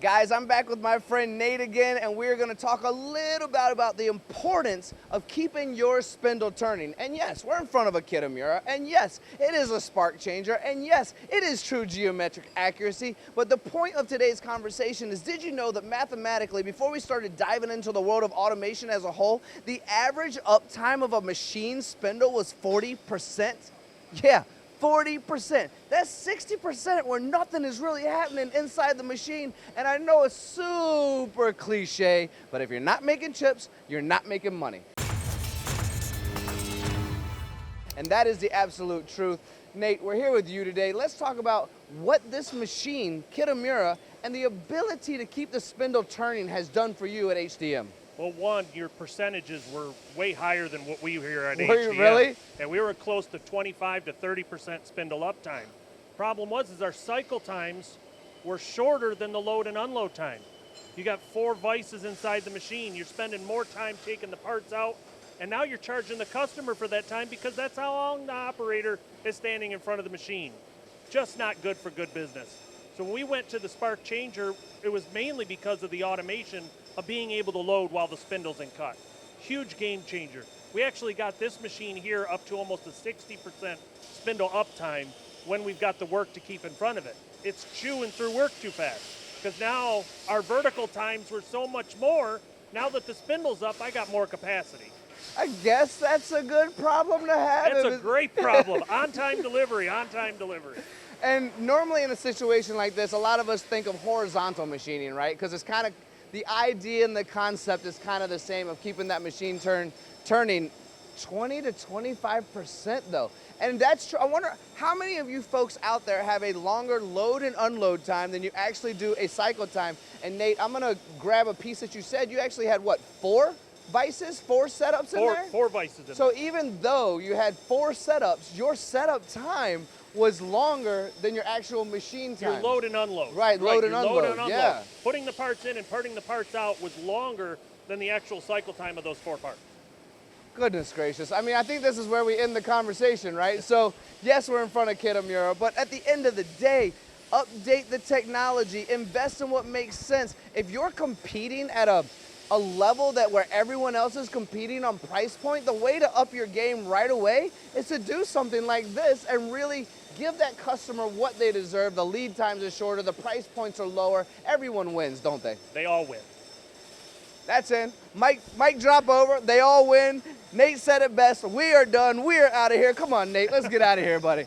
Guys, I'm back with my friend Nate again, and we're going to talk a little bit about the importance of keeping your spindle turning. And yes, we're in front of a Kitamura, and yes, it is a Sparkchanger, and yes, it is true geometric accuracy. But the point of today's conversation is, did you know that mathematically, before we started diving into the world of automation as a whole, the average uptime of a machine spindle was 40%? Yeah. 40%. That's 60% where nothing is really happening inside the machine. And I know it's super cliche, but if you're not making chips, you're not making money. And that is the absolute truth. Nate, we're here with you today. Let's talk about what this machine, Kitamura, and the ability to keep the spindle turning has done for you at HDM. Well, one, your percentages were way higher than what we here at HDM. Were you really? And we were close to 25 to 30% spindle uptime. Problem was our cycle times were shorter than the load and unload time. You got 4 vices inside the machine. You're spending more time taking the parts out, and now you're charging the customer for that time because that's how long the operator is standing in front of the machine. Just not good for good business. So when we went to the Sparkchanger, it was mainly because of the automation of being able to load while the spindle's in cut. Huge game changer. We actually got this machine here up to almost a 60% spindle uptime when we've got the work to keep in front of it. It's chewing through work too fast because now our vertical times were so much more. Now that the spindle's up, I got more capacity. I guess that's a good problem to have. That's a great problem. On-time delivery, on-time delivery. And normally in a situation like this, a lot of us think of horizontal machining, right? Because it's kind of, the idea and the concept is kind of the same of keeping that machine turning 20 to 25% though. And that's true. I wonder how many of you folks out there have a longer load and unload time than you actually do a cycle time. And Nate, I'm gonna grab a piece that you said. You actually had what, 4 vices, 4 setups in there? 4 vices in there. So even though you had 4 setups, your setup time was longer than your actual machine time. Your load and unload. Right, load and unload, yeah. Putting the parts in and putting the parts out was longer than the actual cycle time of those 4 parts. Goodness gracious. I mean, I think this is where we end the conversation, right? So, yes, we're in front of Kitamura, but at the end of the day, update the technology, invest in what makes sense. If you're competing at a level that where everyone else is competing on price point, the way to up your game right away is to do something like this and really give that customer what they deserve. The lead times are shorter, the price points are lower. Everyone wins, don't they? They all win. That's in. Mic drop over. They all win. Nate said it best. We are done. We are out of here. Come on, Nate. Let's get out of here, buddy.